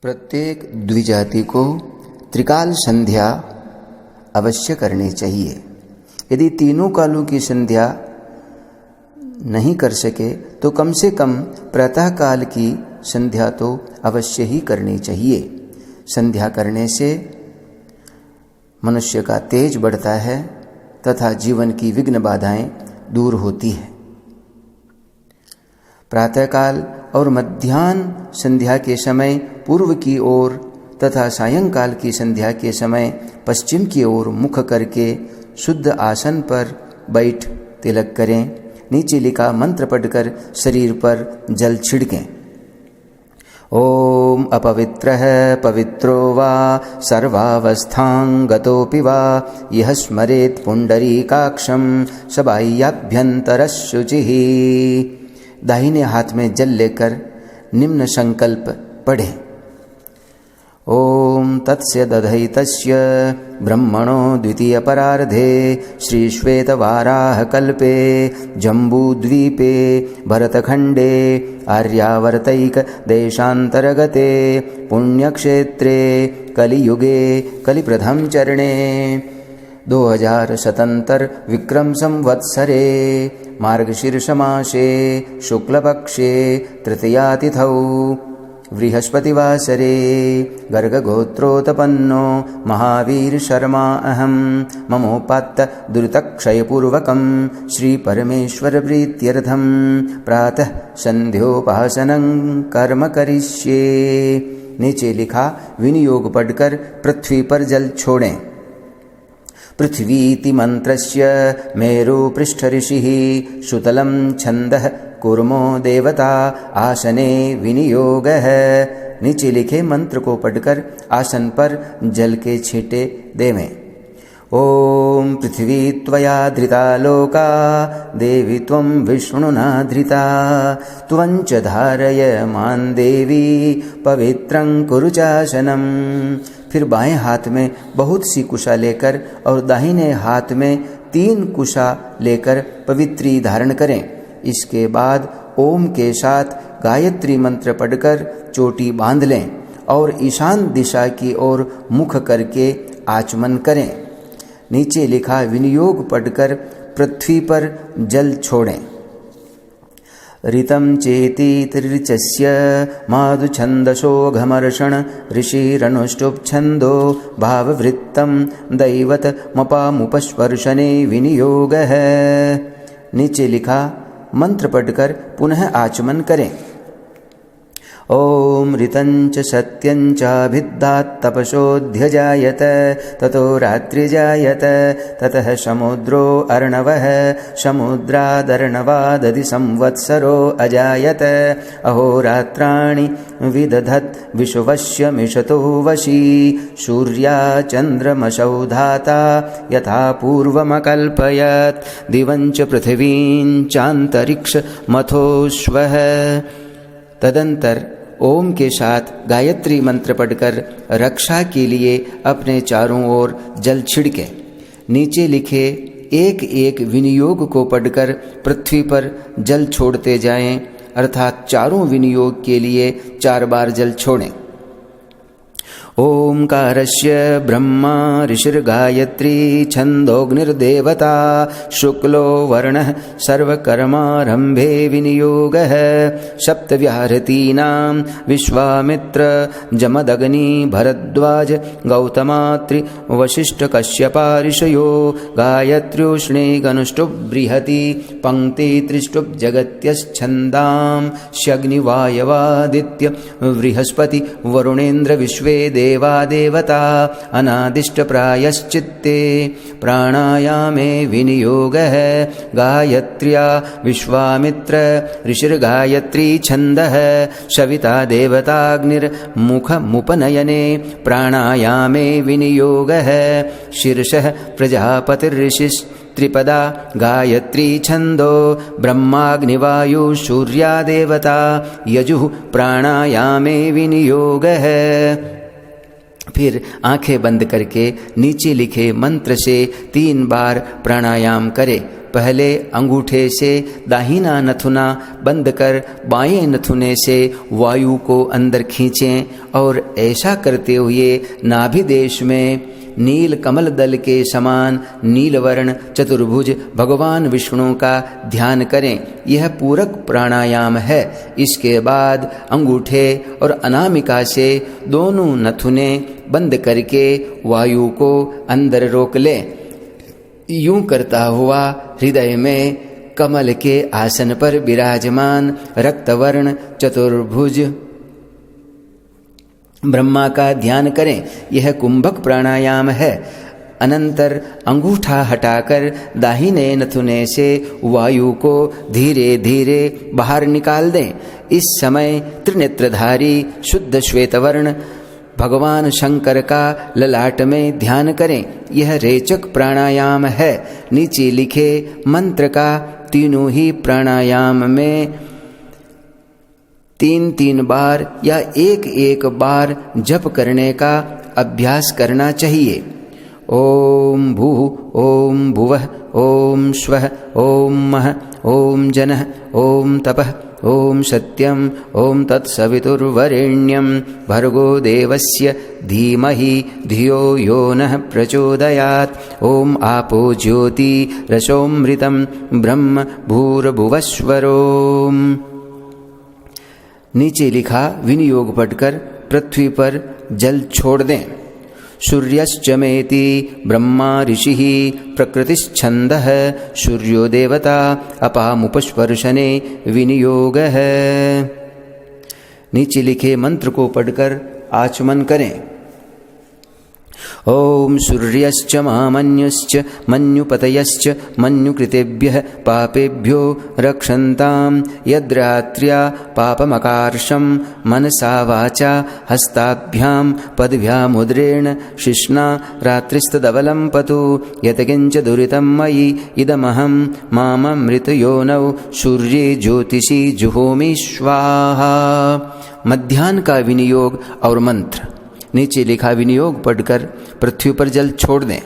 प्रत्येक द्विजाति को त्रिकाल संध्या अवश्य करनी चाहिए। यदि तीनों कालों की संध्या नहीं कर सके तो कम से कम प्रातः काल की संध्या तो अवश्य ही करनी चाहिए। संध्या करने से मनुष्य का तेज बढ़ता है तथा जीवन की विघ्न बाधाएं दूर होती है। प्रातःकाल और मध्याह्न संध्या के समय पूर्व की ओर तथा सायंकाल की संध्या के समय पश्चिम की ओर मुख करके शुद्ध आसन पर बैठ तिलक करें। नीचे लिखा मंत्र पढ़कर शरीर पर जल छिड़कें। ओम अपवित्रः पवित्रो वा सर्वावस्थां गतोऽपि वा यः स्मरेत् पुंडरीकाक्षं स बाह्याभ्यन्तरः शुचिः। दाहिने हाथ में जल लेकर निम्न संकल्प पढ़ें। ओम तत्स्यदधैतस्य ब्रह्मणो द्वितीय परार्धे श्री श्वेतवाराह कल्पे जम्बूद्वीपे भरतखंडे आर्यावर्तैक देशांतरगते पुण्यक्षेत्रे कलियुगे कलिप्रथम चरणे 2077 विक्रम संवत्सरे मार्गशीर्ष मासे शुक्लपक्षे तृतीयातिथौ बृहस्पतिवासरे गर्गगोत्रोत्पन्नो महावीर शर्मा अहं ममोपात्त दुरितक्षयपूर्वकं श्री परमेश्वर प्रीत्यर्थं प्रातः संध्योपासनं कर्म करिष्ये। नीचे लिखा विनियोग पढ़कर पृथ्वी पर जल छोड़ें। पृथ्वीति मंत्रस्य मेरु पृष्ठ ऋषिः सुतलं छन्दः कुर्मो देवता आसने विनियोगः। नीचे लिखे मंत्र को पढ़कर आसन पर जल के छींटे देवें। ओम पृथ्वी त्वया धृता लोका देवी त्वं विष्णुना धृता त्वञ्च धारय मान देवी पवित्रं कुरु चासनम्। फिर बाएं हाथ में बहुत सी कुशा लेकर और दाहिने हाथ में 3 कुशा लेकर पवित्री धारण करें। इसके बाद ओम के साथ गायत्री मंत्र पढ़कर चोटी बांध लें और ईशान दिशा की ओर मुख करके आचमन करें। नीचे लिखा विनियोग पढ़कर पृथ्वी पर जल छोड़ें। ऋतं चेति त्रिर्चस्य माधु छंदसो घमर्षण ऋषिरनुष्टुप छंदो भाववृत्तं दैवत मपामुपस्पर्शने विनियोगः। नीचे लिखा मंत्र पढ़कर पुनः आचमन करें। ओम ऋतञ्च सत्यञ्चाभिद्धात् तपसोऽध्यजायत ततो रात्रिजायत ततः समुद्रो अर्णवः समुद्रादर्णवादधि संवत्सरो अजायत अहोरात्राणि विदधत् विश्वस्य मिषतो वशी सूर्या चन्द्रमसौ धाता यथा पूर्वमकल्पयत् दिवञ्च पृथिवीं चान्तरिक्ष मथोऽश्वः। तदंतर ओम के साथ गायत्री मंत्र पढ़कर रक्षा के लिए अपने चारों ओर जल छिड़के। नीचे लिखे एक एक विनियोग को पढ़कर पृथ्वी पर जल छोड़ते जाएं, अर्थात चारों विनियोग के लिए 4 बार जल छोड़ें। ओंकारस्य ब्रह्मा ऋषिर्गायत्री छन्दोऽग्निर्देवता शुक्लो वर्णः सर्वकर्मारम्भे विनियोगः। सप्तव्याहृतीनां विश्वामित्र जमदग्नि भरद्वाज गौतमात्रि वसिष्ठ कश्यपा ऋषयो गायत्र्योष्णे गनुष्टुप् बृहति पंक्ति त्रिष्टुप् जगत्यश्छन्दां शग्निवायवादित्य बृहस्पति वरुणेन्द्र विश्वे देवा देवता अनादिष्ट प्रायश्चित्ते प्राणायामे विनियोगः। गायत्र्या विश्वामित्र ऋषिर्गायत्री छन्दः सविता देवताग्निर्मुखमुपनयने प्राणायामे विनियोगः। शीर्षः प्रजापतिर्ऋषिस्त्रिपदा गायत्री छन्दो ब्रह्माग्निवायु सूर्या देवता यजुः प्राणायामे विनियोगः। फिर आंखें बंद करके नीचे लिखे मंत्र से 3 बार प्राणायाम करें। पहले अंगूठे से दाहिना नथुना बंद कर बाएं नथुने से वायु को अंदर खींचें और ऐसा करते हुए नाभि देश में नील कमल दल के समान नीलवर्ण चतुर्भुज भगवान विष्णु का ध्यान करें। यह पूरक प्राणायाम है। इसके बाद अंगूठे और अनामिका से दोनों नथुने बंद करके वायु को अंदर रोक लें। यूं करता हुआ हृदय में कमल के आसन पर विराजमान रक्तवर्ण चतुर्भुज ब्रह्मा का ध्यान करें। यह कुंभक प्राणायाम है। अनंतर अंगूठा हटाकर दाहिने नथुने से वायु को धीरे धीरे बाहर निकाल दें। इस समय त्रिनेत्रधारी शुद्ध श्वेतवर्ण भगवान शंकर का ललाट में ध्यान करें। यह रेचक प्राणायाम है। नीचे लिखे मंत्र का तीनों ही प्राणायाम में 3-3 बार या एक बार जप करने का अभ्यास करना चाहिए। ओम भूः ओम भुवः ओम स्वः ओम महः ओम जनः ओम तपः ओम सत्यम ओम तत्सवितुर्वरेण्यं भर्गो देवस्य धीमहि धियो यो नः प्रचोदयात्। ओम आपो ज्योति रसोमृतं ब्रह्म भूर्भुवस्वरोम। नीचे लिखा विनियोग पढ़कर पृथ्वी पर जल छोड़ दें। सूर्यश्चमेति ब्रह्मा ऋषिः प्रकृतिश्छन्दः सूर्यो देवता अपामुपस्पर्शने विनियोगः। नीचे लिखे मंत्र को पढ़कर आचमन करें। ओम सूर्यश्च मामन्युश्च मन्युपतयश्च मन्युकृतेभ्यः पापेभ्यो रक्षन्तां यद्रात्र्या पापमकार्षं मनसा वाचा हस्ताभ्यां पद्भ्यामुद्रेण शिश्ना रात्रिस्तदवलं पतु यत्किञ्च दुरितं मयि इदमहं माममृतयोनौ सूर्ये ज्योतिषि जुहोमि स्वाहा। मध्याह्न का विनियोग और मंत्र। नीचे लिखा विनियोग पढ़कर पृथ्वी पर जल छोड़ दें।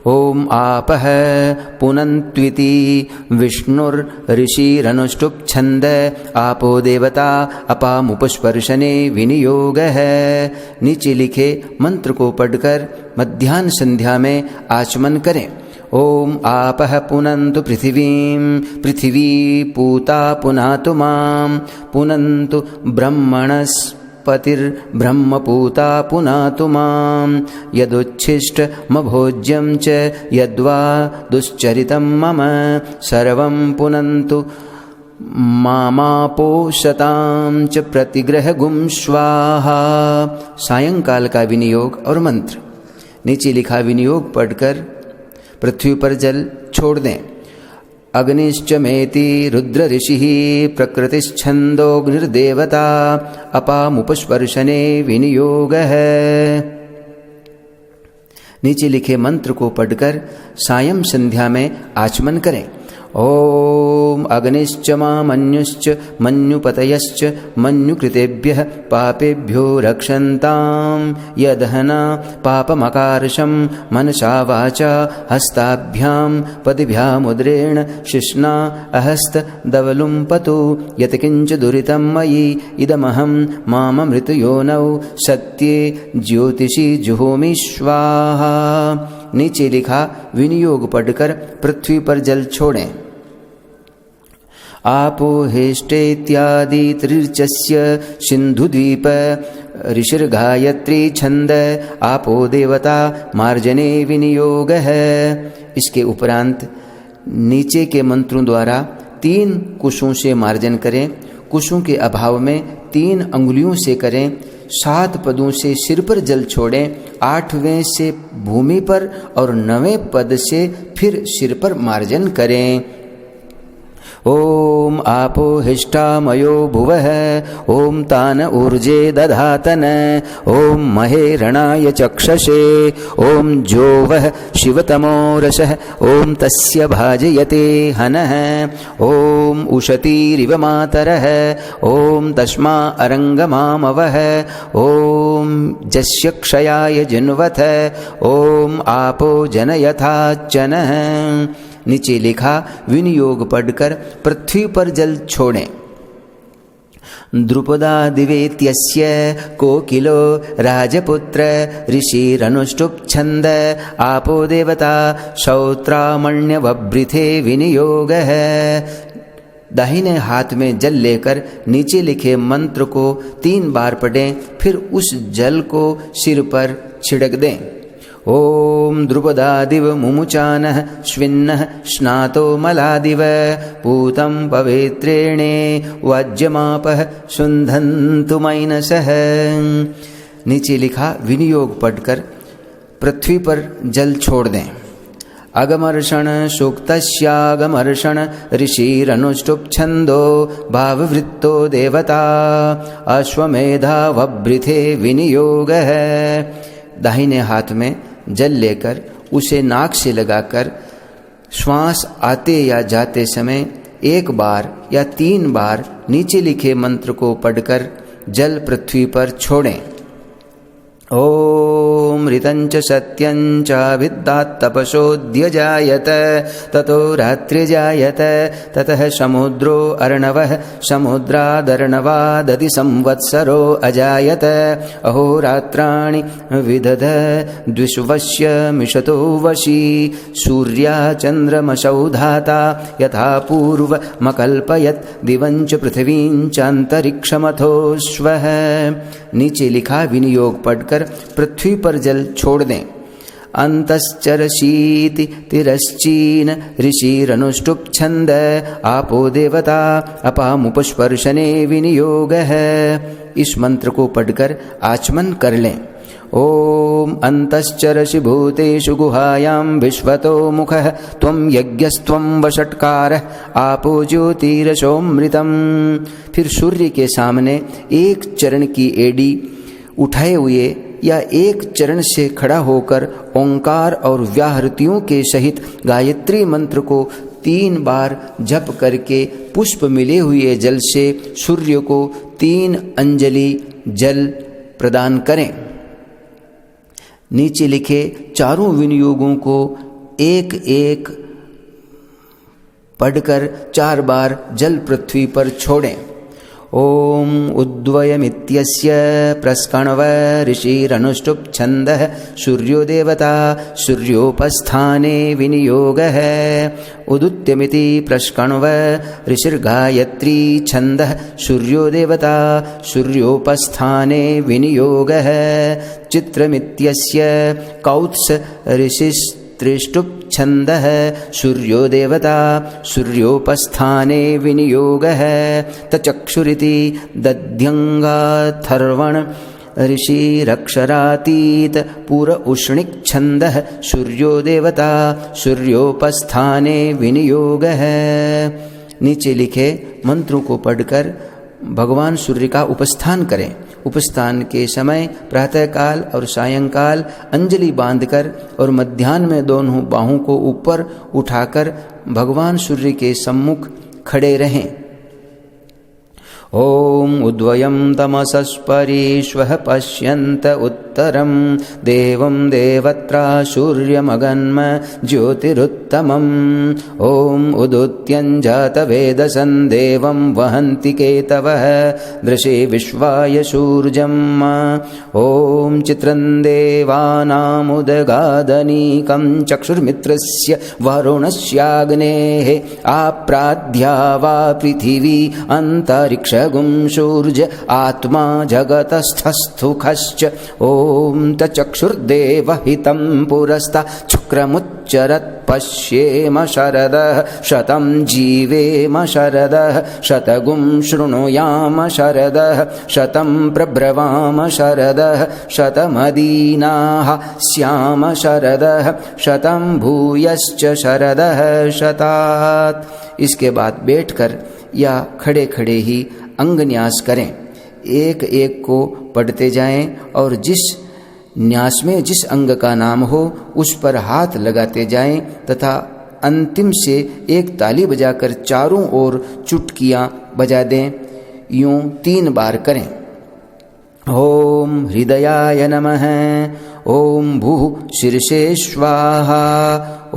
ओम आपः पुनन्त्विति विष्णुर्ऋषिरनुष्टुप् छन्द आपो देवता अपामुपस्पर्शने विनियोगः। नीचे लिखे मंत्र को पढ़कर मध्याह्न संध्या में आचमन करें। ओम आपः पुनन्तु पृथिवीं पृथिवी पूता पुनातु मां पुनन्तु ब्रह्मणस् पतिर्ब्रह्मपूता पुनातु मां यदुच्छिष्टमभोज्यं च यद्वा दुश्चरितं मम सर्वं पुनन्तु मामापोषतां च प्रतिग्रहगुं स्वाहा। सायंकाल का विनियोग और मंत्र। नीचे लिखा विनियोग पढ़कर पृथ्वी पर जल छोड़ दें। अग्निश्चमेति रुद्र ऋषिः प्रकृतिश्छन्दोऽग्निर्देवता अपामुपस्पर्शने विनियोगः। नीचे लिखे मंत्र को पढ़कर सायं संध्या में आचमन करें। ओम अग्निश्च मामन्युश्च मन्युपतयश्च मन्युकृतेभ्यः पापेभ्यो रक्षन्तां यदहना पापमकार्षं मनसा वाचा हस्ताभ्यां पद्भ्यामुद्रेण शिश्ना अहस्तदवलुं पतु यत्किञ्च दुरितं मयि इदमहं माममृतयोनौ सत्ये ज्योतिषि जुहोमि स्वाहा। नीचे लिखा विनियोग पढ़कर पृथ्वी पर जल छोड़ें। आपो हेष्टेत्यादि त्रिर्चस्य सिंधुद्वीप ऋषिर्गायत्री छंद आपो देवता मार्जने विनियोग है। इसके उपरांत नीचे के मंत्रों द्वारा 3 कुशों से मार्जन करें। कुशों के अभाव में 3 अंगुलियों से करें। 7 पदों से सिर पर जल छोड़ें। 8वें से भूमि पर और 9वें पद से फिर सिर पर मार्जन करें। ओम आपो हिष्ठामयो भुवः ओम तान ऊर्जे दधातन ओम महे रणाय चक्षसे ओम जोवः शिवतमो रसः ओम तस्य भाजयते हनः ओम उशतीरिव मातरः ओम तस्मा अरंगमामवः ओम जस्य क्षयाय जिन्वथ ओम आपो जनयथाच्चनः। नीचे लिखा विनियोग पढ़कर पृथ्वी पर जल छोड़ें। द्रुपदादिवेत्यस्य कोकिलो राजपुत्र ऋषिरनुष्टुप् छन्द आपो देवता श्रौत्रामण्यवभृथे विनियोगः। दाहिने हाथ में जल लेकर नीचे लिखे मंत्र को 3 बार पढ़ें, फिर उस जल को सिर पर छिड़क दें। ओम द्रुपदादिव मुमुचानः श्विन्नः स्नातो मलादिव पूतं पवित्रेणे वाज्यमापः शुन्धन्तु मैनसः। नीचे लिखा विनियोग पढ़कर पृथ्वी पर जल छोड़ दें। अगमर्षण सूक्तस्यागमर्षण ऋषिरनुष्टुप् छन्दो भाववृत्तो देवता अश्वमेधावभृथे विनियोगः। दाहिने हाथ में जल लेकर उसे नाक से लगाकर श्वास आते या जाते समय 1 बार या 3 बार नीचे लिखे मंत्र को पढ़कर जल पृथ्वी पर छोड़ें। ओम ऋतंच सत्यंच विद्यात् तपसोऽद्य जायत ततो रात्रिजायत ततः समुद्रो अर्णवः समुद्रादर्णवादति संवत्सरो अजायत अहोरात्राणि विदध द्विषवस्य मिषतो वशी सूर्या चन्द्रमसौ धाता यथा पूर्वमकल्पयत् दिवंच पृथिवींच अंतरिक्षमथोश्वः। नीचे लिखा विनियोग पढ़कर पृथ्वी पर जल छोड़ दें। अंतश्चरशीति तिरश्चीन ऋषिरनुष्टुप् छन्द आपो देवता अपामुपस्पर्शने विनियोगः। इस मंत्र को पढ़कर आचमन कर लें। ओम अंतश्चरसि भूतेषु गुहायां विश्वतो मुखः त्वं यज्ञस्त्वं वषट्कारः आपो ज्योतिरसोमृतम्। फिर सूर्य के सामने 1 चरण की एड़ी उठाए हुए या 1 चरण से खड़ा होकर ओंकार और व्याहृतियों के सहित गायत्री मंत्र को 3 बार जप करके पुष्प मिले हुए जल से सूर्य को 3 अंजलि जल प्रदान करें। नीचे लिखे चारों विनियोगों को 1-1 पढ़कर 4 बार जल पृथ्वी पर छोड़ें। ओम उद्वयमित्यस्य प्रस्कणव ऋषिरनुष्टुप् छन्दः सूर्यो देवता सूर्योपस्थाने विनियोगः। उदुत्यमिति प्रस्कणव ऋषिर्गायत्री छन्दः सूर्यो देवता सूर्योपस्थाने विनियोगः। चित्रमित्यस्य कौत्स ऋषिस्त्रिष्टुप् छन्दः सूर्यो देवता सूर्योपस्थाने विनियोगः। तचक्षुरिति दध्यङ्गाथर्वण ऋषिरक्षरातीत पुर उष्णिक् छन्दः सूर्यो देवता सूर्योपस्थाने विनियोगः। नीचे लिखे मंत्रों को पढ़कर भगवान सूर्य का उपस्थान करें। उपस्थान के समय प्रातःकाल और सायंकाल अंजलि बांधकर और मध्याह्न में दोनों बाहों को ऊपर उठाकर भगवान सूर्य के सम्मुख खड़े रहें। ओम उद्वयं तमसस्परीश्वः पश्यन्त उत्तरं देवं देवत्रा सूर्यमगन्म ज्योतिरुत्तमम्। ओम उदुत्यञ्जातवेदसं देवं वहन्ति केतवः दृशे विश्वाय सूर्यम्। ओम चित्रं देवानामुदगादनीकं चक्षुर्मित्रस्य वरुणस्याग्नेः आप्राध्या वा पृथिवी अन्तरिक्ष गुं सूर्य आत्मा जगतस्थस्थुखश्च। ओम तचक्षुर्देवहितं पुरस्ता शुक्रमुच्चरत् पश्येम शरदः शतं जीवेम शरदः शतगुं शृणुयाम शरदः शतं प्रब्रवाम शरदः शतमदीनाः स्याम शरदः शतं भूयश्च शरदः शतात्। इसके बाद बैठकर या खड़े खड़े ही अंगन्यास करें। 1-1 को पढ़ते जाएं और जिस न्यास में जिस अंग का नाम हो उस पर हाथ लगाते जाएं तथा अंतिम से 1 ताली बजाकर चारों ओर चुटकियां बजा दें। यूं 3 बार करें। ओम हृदयाय नमः। ओम भूः शीर्षे स्वाहा।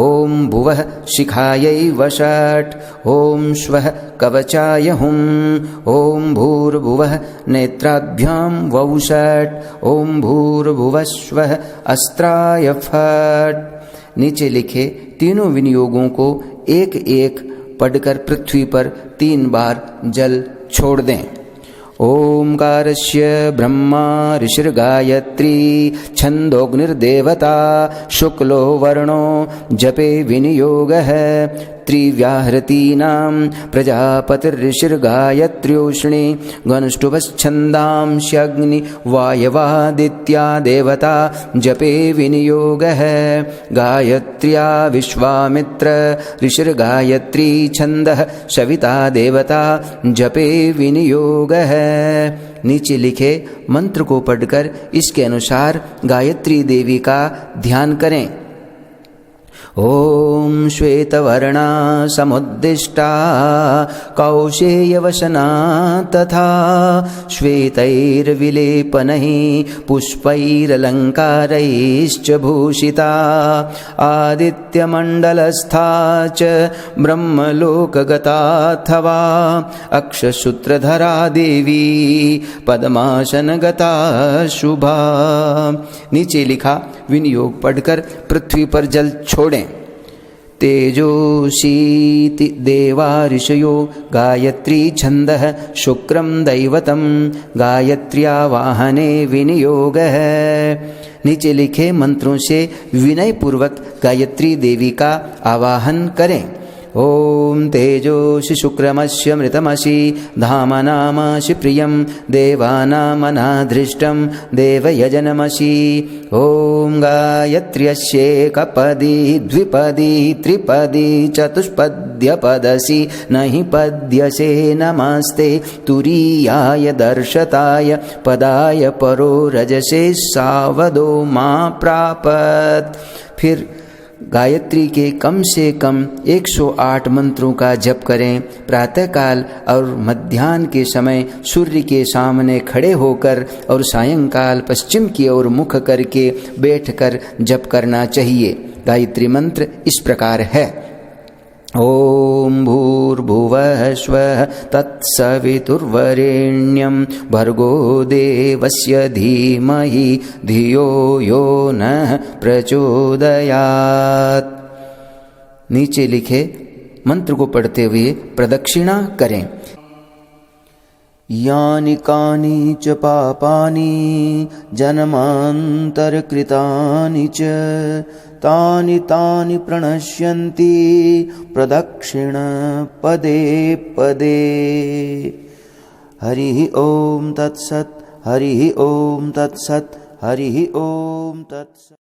ॐ भुवः शिखायै वषट् ॐ श्वः कवचाय हुं ॐ भूर्भुवः नेत्राभ्यां वौषट् ॐ भूर्भुवः स्वः अस्त्राय फट्। नीचे लिखे तीनों विनियोगों को एक एक पढ़कर पृथ्वी पर 3 बार जल छोड़ दें। ओंकारस्य ब्रह्मा ऋषिर्गायत्री छन्दोऽग्निर्देवता शुक्लो वर्णो जपे विनियोगः त्रिव्याहृतीनां प्रजापतिर्ऋषिर्गायत्र्योष्णी गनुष्टुभश्छन्दांस्यग्नि वायवादित्या देवता जपे विनियोगः गायत्र्या विश्वामित्र ऋषिर्गायत्री छन्दः सविता देवता जपे विनियोगः। नीचे लिखे मंत्र को पढ़कर इसके अनुसार गायत्री देवी का ध्यान करें। ॐ श्वेतवर्णा समुद्दिष्टा कौशेयवसना तथा श्वेतैर्विलेपनैः पुष्पैरलङ्कारैश्च भूषिता आदित्यमण्डलस्था च ब्रह्मलोकगताथवा अक्षसूत्रधरा देवी पद्मासनगता शुभा। नीचे लिखा विनियोग पढ़कर पृथ्वी पर जल छोड़ें। तेजोशीति देवा ऋषयो गायत्री छन्दः शुक्रं दैवतं गायत्र्या वाहने विनियोगः। नीचे लिखे मंत्रों से विनय पूर्वक गायत्री देवी का आवाहन करें। ॐ तेजोषि शुक्रमस्य मृतमसि धामनामसि प्रियं देवानामनाधृष्टं देवयजनमसि। ॐ गायत्र्यस्येकपदी द्विपदी त्रिपदी चतुष्पद्यपदसि नहि पद्यसे नमस्ते तुरीयाय दर्शताय पदाय परो रजसे सावदो मा प्रापत्। फिर गायत्री के कम से कम 108 मंत्रों का जप करें। प्रातःकाल और मध्याह्न के समय सूर्य के सामने खड़े होकर और सायंकाल पश्चिम की ओर मुख करके बैठकर जप करना चाहिए। गायत्री मंत्र इस प्रकार है। ॐ भूर्भुवः स्वः तत्सवितुर्वरेण्यं भर्गो देवस्य धीमहि धियो यो नः प्रचोदयात्। नीचे लिखे मंत्र को पढ़ते हुए प्रदक्षिणा करें। यानि कानि च पापानि जन्मान्तरकृतानि च तानि तानि प्रणश्यन्ति प्रदक्षिण पदे पदे। हरिः ॐ तत्सत् हरिः ॐ तत्सत् हरिः ॐ तत्सत्।